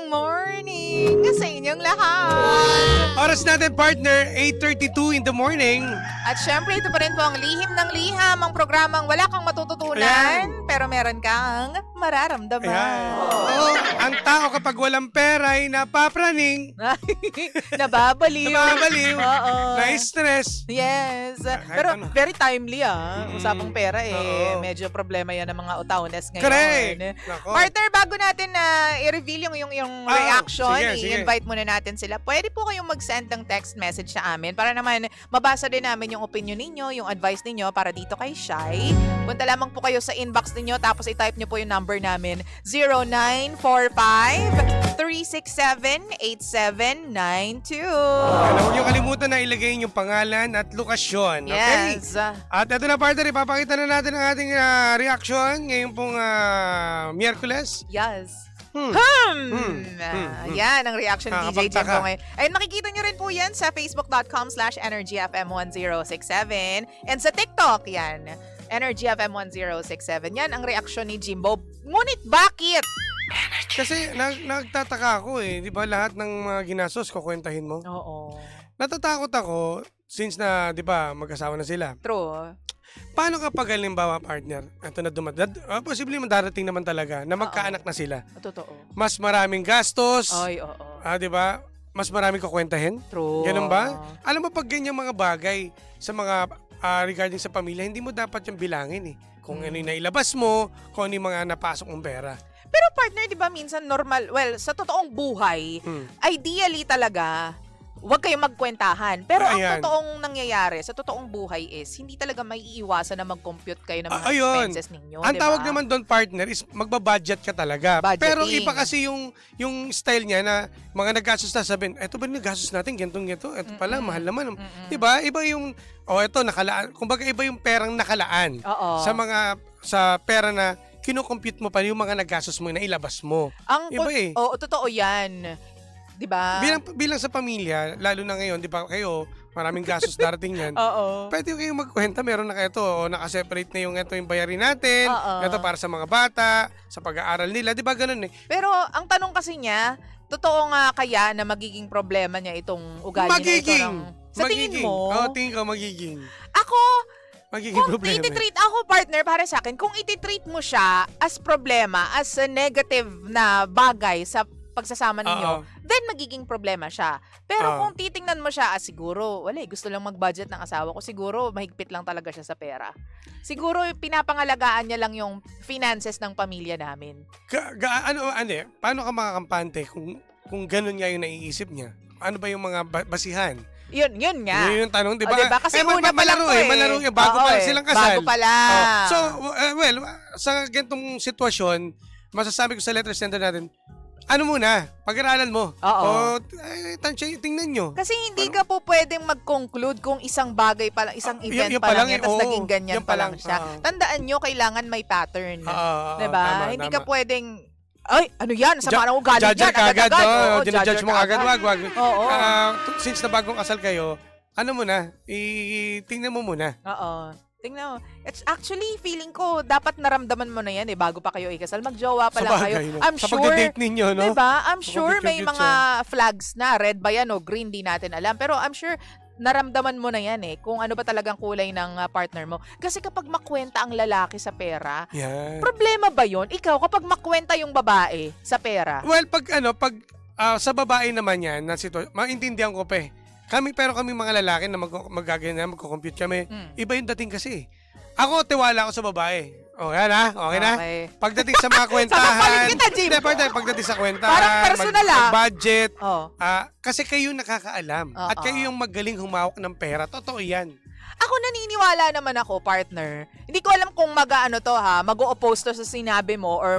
magandang morning sa inyong lahat. Oras natin, partner, 8:32 in the morning. At syempre, ito pa rin po ang lihim ng liham, ang programang wala kang matututunan, pero meron kang mararamdaman. Ayan. Oo, ang tao kapag walang pera ay napapraning, Nababaliw. nababaliw, Oo. na-stress. Yes. Kahit Pero ano. very timely Usapang pera Oo. medyo problema yan ng mga utaunes ngayon. Correct. Nako. Partner, bago natin na i-reveal yung reaction, sige. i-invite muna natin sila. Pwede po kayong mag-send ng text message sa amin para naman mabasa din namin yung opinion ninyo, yung advice ninyo para dito kay Shai. Punta lamang po kayo sa inbox ninyo tapos i-type nyo po yung number namin 0945-367-8792. Huwag niyo kalimutan na ilagay yung pangalan at lokasyon. Okay? Yes. At ito na, partner, ipapakita na natin ang ating reaction ngayon pong Miyerkules. Yes. Hmm. Yan ang reaction ni DJ Jem Nakakapagtaka. po ngayon. Ayun, makikita nyo rin po yan sa facebook.com/energyfm1067 and sa TikTok yan. EnergyFM1067. Yan ang reaksyon ni Jimbo. Ngunit bakit? Kasi nagtataka ako di ba lahat ng mga ginastos kukwentahin mo? Oo. Natatakot ako since na, di ba, mag-asawa na sila. True. Paano kapag halimbawa, partner, ito na posible darating naman talaga na magkaanak na sila. Totoo. Mas maraming gastos, Ay, oo. di ba? Mas maraming kukwentahin. True. Ganun ba? Alam mo, pag ganyan mga bagay sa mga regarding sa pamilya, hindi mo dapat yung bilangin Kung ano yung nailabas mo, kung ano yung mga napasok mong pera. Pero partner, di ba minsan normal, well, sa totoong buhay, ideally talaga, huwag kayong magkwentahan. Pero ang Ayan. totoong nangyayari sa totoong buhay is, hindi talaga may iiwasan na mag-compute kayo ng mga Ayun. expenses ninyo. Ang diba? tawag naman doon, partner, is magbabudget ka talaga. Budgeting. Pero iba kasi yung style niya na mga naggastos na sabihin, eto ba nagastos natin, gantong ganito, eto pala, mahal naman. Diba? Iba yung, eto, nakalaan. Kumbaga, iba yung perang nakalaan Oo. sa pera na kinocompute mo pa yung mga nagastos mo na ilabas mo. Iba Oo, totoo yan. Diba? Bilang sa pamilya, lalo na ngayon, di ba kayo, maraming gastos darating yan. Oo. Pwede kayong magkwenta, meron na ito, nakaseparate na yung bayarin natin, Oo. ito para sa mga bata, sa pag-aaral nila, di ba ganun Pero ang tanong kasi niya, totoo nga kaya na magiging problema niya itong ugali Magiging. na ito sa tingin mo? Oo, tingin ko magiging. Ako, Magiging kung problema. iti-treat ako, partner, para sa akin, kung iti-treat mo siya as problema, as a negative na bagay sa pagsasama ninyo, then magiging problema siya. Pero kung titingnan mo siya, siguro, gusto lang mag-budget ng asawa ko, siguro mahigpit lang talaga siya sa pera. Siguro pinapangalagaan niya lang yung finances ng pamilya namin. Paano ka makakampante kung ganun nga yung naiisip niya? Ano ba yung mga basihan? Yun nga. Yun yung tanong, di O, ba? diba? Kasi una pa lang malaro bago pa lang silang kasal. Bago pa lang. So, sa ganitong sitwasyon, masasabi ko sa letter sender natin, ano muna, pag-aralan mo. Oo. Tingnan nyo. Kasi hindi ka po pwedeng mag-conclude kung isang bagay pa lang, isang event yun pa pa lang lang yan, tapos oo, naging ganyan yun pa pa lang lang, siya. Tandaan nyo, kailangan may pattern. Diba? Hindi ka pwedeng, ay, ano yan? Sama ng ugali yan. Judge ka agad. Oo, Dinajudge mo agad. Wag. Oo. Since na bagong kasal kayo, ano muna, tingnan mo muna. Oo. Tingnan mo. It's actually, feeling ko, dapat naramdaman mo na yan bago pa kayo ikasal. Magjowa pa lang kayo. I'm sa sure, pagdadate ninyo, no? diba? I'm sure may Pag-cute mga flags na. Red ba yan o green, di natin alam. Pero I'm sure, naramdaman mo na yan kung ano ba talagang kulay ng partner mo. Kasi kapag makwenta ang lalaki sa pera, Yan. problema ba yon? Ikaw, kapag makwenta yung babae sa pera, Well, pag sa babae naman yan, na maintindihan ko pa Pero kami mga lalaki na magko-compute kami, iba yung dating kasi. Ako, tiwala ako sa babae. Yan okay na? Okay. Pagdating sa mga kwentahan. Sasapalit kita, Jim. Pagdating sa kwentahan. Parang personal, budget. Oh. Kasi kayo nakakaalam. At kayo yung magaling humawak ng pera. Totoo yan. Ako naniniwala naman ako, partner. Hindi ko alam kung mag-o-oppose to sa sinabi mo or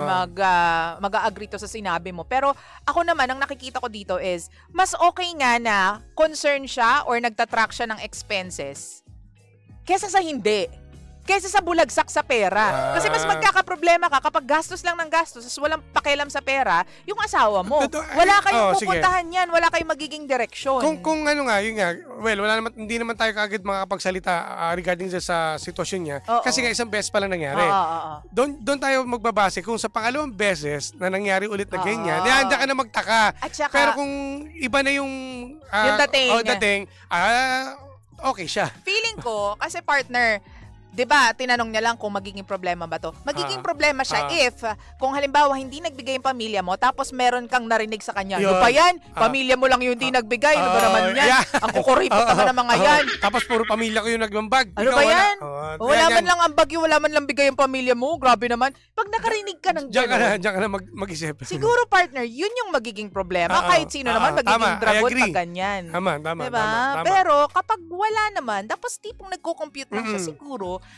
mag-a-agree to sa sinabi mo. Pero ako naman, ang nakikita ko dito is, mas okay nga na concern siya or nagtatrack siya ng expenses kesa sa hindi. kaysa sa bulagsak sa pera. Kasi mas magkakaproblema ka kapag gastos lang ng gastos, walang pakialam sa pera, yung asawa mo. Wala kayong pupuntahan yan, wala kayong magiging direksyon. Kung ano nga, yun nga, well, hindi naman tayo kaagad makakapagsalita regarding sa sitwasyon niya. Kasi nga isang beses pa lang nangyari. Doon tayo magbabase kung sa pangalawang beses na nangyari ulit na ganyan, diyan ka na magtaka. Pero kung iba na yung dating, okay siya. Feeling ko, kasi partner, 'di ba, tinanong niya lang kung magiging problema ba 'to. Magiging problema siya if kung halimbawa hindi nagbigay yung pamilya mo tapos meron kang narinig sa kanya. Ano pa yan? Pamilya mo lang yung hindi nagbigay. Ano ba naman yan? Ang kukuripot naman ng mga yan. Tapos puro pamilya ko yung nagbambag. Ano ba yan? Wala man lang ang bagyo, wala man lang bigay yung pamilya mo. Grabe naman. Pag nakarinig ka ng gano'n. Diyan ka na mag-isip. Siguro partner, yun yung magiging problema. Kahit sino naman magiging dragon pag ganyan. Tama. Diba? Pero kapag wala naman, tapos tipong nagko-compute lang siya,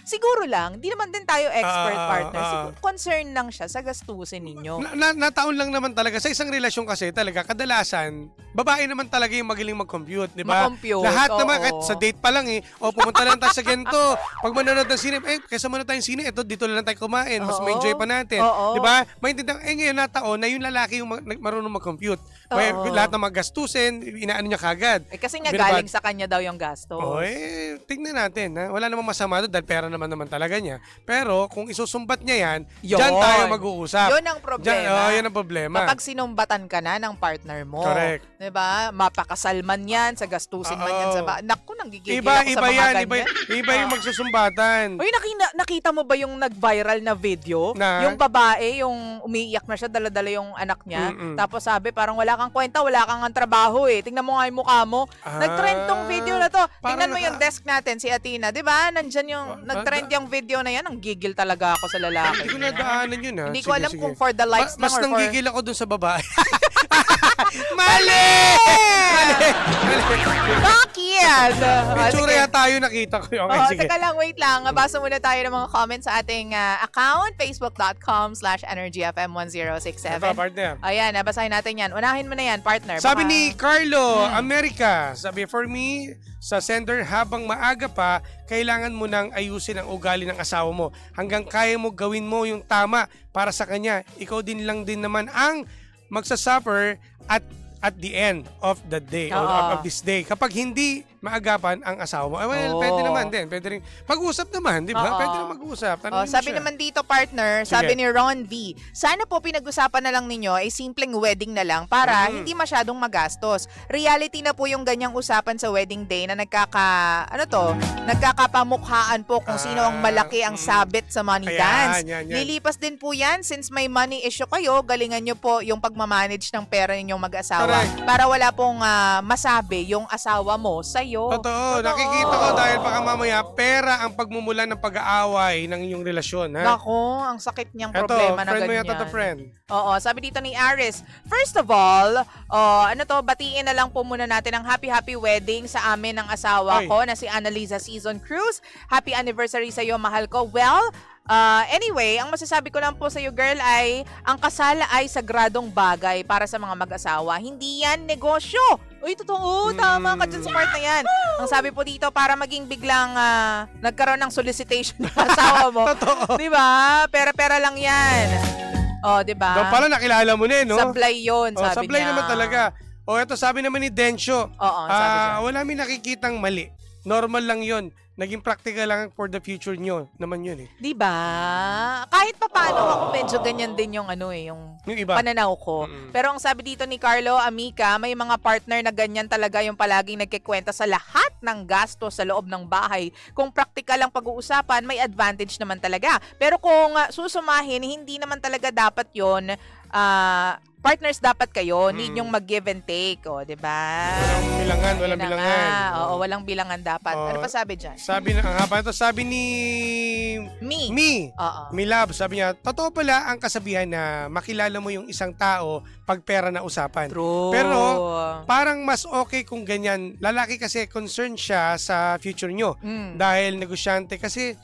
siguro lang, di naman din tayo expert partner. Siguro concern lang siya sa gastusin ninyo. Nataon lang naman talaga. Sa isang relasyon kasi talaga, kadalasan, babae naman talaga yung magaling mag-compute. Diba? Lahat naman, kahit sa date pa lang pumunta lang tayo sa ganito. Pag manonood ng sine, kaysa muna tayong sine, dito lang tayo kumain. Mas may enjoy pa natin. Diba? Maintindihan, ngayon nataon na yung lalaki yung marunong mag-compute. Lahat ng magastusin, inaano niya kagad. Kasi nga galing sa kanya daw yung gastos. Tingnan natin. Wala namang masama doon dahil pera naman talaga niya. Pero kung isusumbat niya yan, dyan tayo mag-uusap. Yun ang problema. Yun ang problema. Kapag sinumbatan ka na ng partner mo. Correct. Diba? Mapakasal man yan, sa gastusin man yan. Naku, nanggigigil ako sa mga ganyan. Iba yung magsusumbatan. Uy, nakita mo ba yung nag-viral na video? Yung babae, yung umiiyak na siya, dala-dala yung anak niya. Tapos sabi, parang wala kang kwenta, wala kang trabaho Tingnan mo nga yung mukha mo. Nag-trend tong video na to. Tingnan mo yung desk natin, si Athena. Diba? Nandyan yung, nag-trend yung video na yan. Ang gigil talaga ako sa lalaki. Hindi ko nadaanan yun Hindi ko alam kung for the likes lang or for... Mas nanggigil ako dun sa babae. Mali! Bakit? Picture yata tayo nakita ko. Okay, sige. Teka lang, wait lang. Basa muna tayo ng mga comments sa ating account, facebook.com/energyfm1067. Ito, partner. Ayan, basahin natin yan. Unahin mo na yan, partner. Sabi ni Carlo, America, sabi, for me, sa sender, habang maaga pa, kailangan mo nang ayusin ang ugali ng asawa mo. Hanggang kaya mo gawin mo yung tama para sa kanya. Ikaw din lang din naman ang magsasuffer at the end of the day or of this day. Kapag hindi maagapan ang asawa mo, pwede naman din. Pwede rin mag-usap naman, di ba? Pwede rin mag-usap. Sabi naman dito, partner, sabi ni Ron V, sana po pinag-usapan na lang ninyo ay simpleng wedding na lang para hindi masyadong magastos. Reality na po yung ganyang usapan sa wedding day na nagkakapamukhaan po kung sino ang malaki ang sabit sa money dance. Lilipas din po yan since may money issue kayo, galingan nyo po yung pagmamanage ng pera ninyong mag-asawa para wala pong masabi yung asawa mo sa'yo. Totoo. Nakikita ko dahil baka mamaya pera ang pagmumulan ng pag-aaway ng inyong relasyon. Nako, ang sakit niyang problema na ganyan. Friend mo yata friend. Oo, sabi dito ni Aris, first of all, batiin na lang po muna natin ang happy wedding sa amin ng asawa ko na si Annalisa Season Cruz. Happy anniversary sa iyo, mahal ko. Well, anyway, ang masasabi ko lang po sa iyo, girl, ay ang kasal ay sagradong bagay para sa mga mag-asawa. Hindi yan negosyo. Uy, totoo. Tama ka dyan sa part na yan. Ang sabi po dito, para maging biglang nagkaroon ng solicitation ng asawa mo. Totoo. Diba? Pera-pera lang yan. Diba? Doon pala nakilala mo na no? Sablay yun, sabi sablay niya. naman talaga. Ito sabi naman ni Densyo. Sabi siya. Wala may nakikitang mali. Normal lang yon. Naging practical lang for the future nyo naman yun Diba? Kahit pa paano ako medyo ganyan din yung yung iba. pananaw ko. Pero ang sabi dito ni Carlo, Amica, may mga partner na ganyan talaga yung palaging nagkikwenta sa lahat ng gasto sa loob ng bahay. Kung practical ang pag-uusapan, may advantage naman talaga. Pero kung susumahin, hindi naman talaga dapat yon. Partners dapat kayo, need yung mag-give and take, diba? Walang bilangan. Walang bilangan dapat. Ano pa sabi dyan? Sabi ang haba ito, sabi ni Me. Love, sabi niya, totoo pala ang kasabihan na makilala mo yung isang tao pag pera na usapan. True. Pero parang mas okay kung ganyan. Lalaki kasi concerned siya sa future nyo. Dahil negosyante kasi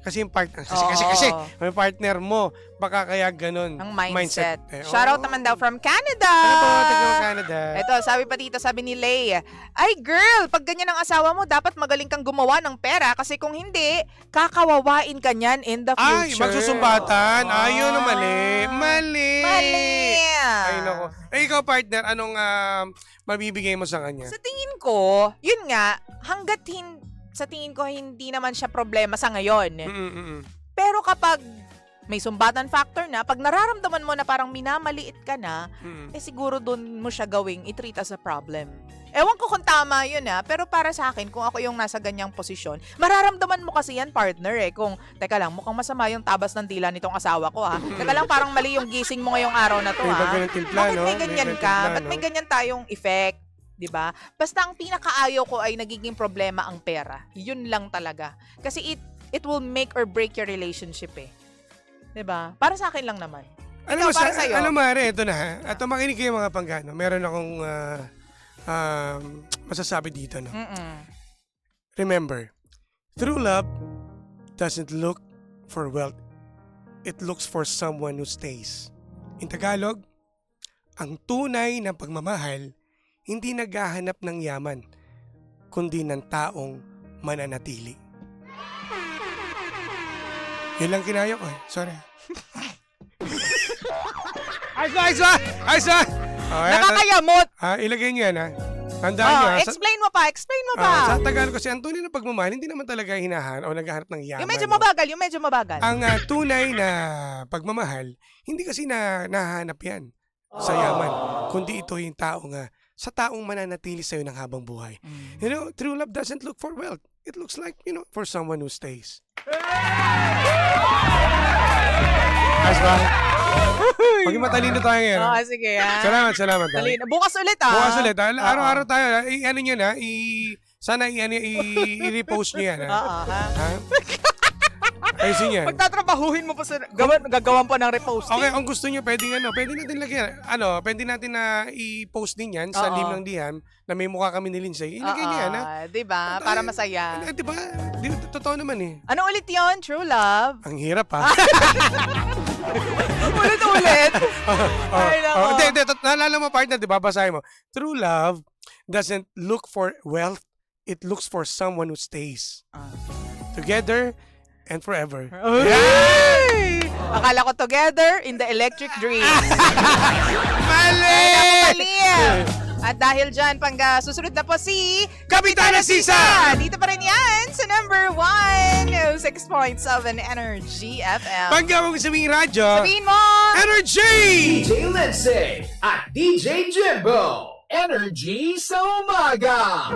Kasi yung partner, kasi, Oo. may partner mo, baka kaya ganun. Ang mindset. Eh, Shoutout oo. naman daw from Canada. Ano po, taga Canada. Ito, sabi pa dito, sabi ni Lay, ay girl, pag ganyan ang asawa mo, dapat magaling kang gumawa ng pera kasi kung hindi, kakawawain ka niyan in the Ay, future. magsusumbatan. Ayun na mali. Mali. Mali. Ay, nako. Eh, ikaw, partner, anong mabibigay mo sa kanya? Sa tingin ko, yun nga, sa tingin ko hindi naman siya problema sa ngayon. Mm-mm-mm. Pero kapag may sumbatan factor na, pag nararamdaman mo na parang minamaliit ka na, Mm-mm. siguro doon mo siya gawing i-treat as a problem. Ewan ko kung tama yun pero para sa akin, kung ako yung nasa ganyang posisyon, mararamdaman mo kasi yan, partner kung, teka lang, mukhang masama yung tabas ng dila nitong asawa ko Teka lang, parang mali yung gising mo ngayong araw na to Iba ganun timpla, Bakit no? may ganyan May ka? timpla, Ba't may no? ganyan tayong effect? 'Di ba? Basta ang pinakaayaw ko ay nagiging problema ang pera. Yun lang talaga. Kasi it will make or break your relationship 'Di ba? Para sa akin lang naman. Alam mo, para sa'yo? Mare, ito na Ito, makinig kayo mga panggano. Meron akong masasabi dito, no? Remember, true love doesn't look for wealth. It looks for someone who stays. In Tagalog, ang tunay na pagmamahal hindi naghahanap ng yaman, kundi ng taong mananatili. Yun lang kinaya ko Sorry. Ayos ba? Nakakayamot. Ilagay niyo yan Tandaan niyo Explain mo pa. sa Tagalog kasi ang tunay na pagmamahal hindi naman talaga hinahanap o naghahanap ng yaman. Yung medyo mabagal. Ang tunay na pagmamahal, hindi kasi nahanap yan sa yaman, kundi ito yung sa taong mananatili sa'yo ng habang buhay. You know, true love doesn't look for wealth. It looks like, for someone who stays. Ayos ba? Maging matalino tayo ngayon. Sige Salamat. Talino. Bukas ulit Bukas ulit. Araw-araw tayo. Ano nyo na, sana i-repost nyo yan. Ayusin yan. Pagtatrabahuhin mo pa gagawan pa ng reposting. Okay, kung gusto nyo, pwede natin lagyan. Pwede natin na i-post din yan sa Lim ng Diham na may mukha kami ni Lindsay. Ilagay nyo yan, Diba? Para masaya. Diba? Totoo naman Ano ulit yon? True love? Ang hirap Ulit-ulit. Ay, nako. Hindi. Naalala mo, partner, diba? Basahin mo. True love doesn't look for wealth. It looks for someone who stays. Together and forever. Yay! Akala ko together in the electric dream. Mali! Mali! At dahil dyan, susunod na po si Kapitana Sisa! Dito pa rin yan sa number 1, 6.7 Energy FM. Pagka mo sabing radyo, Sabihin mo! Energy! DJ Lindsay at DJ Jimbo. Energy sa umaga.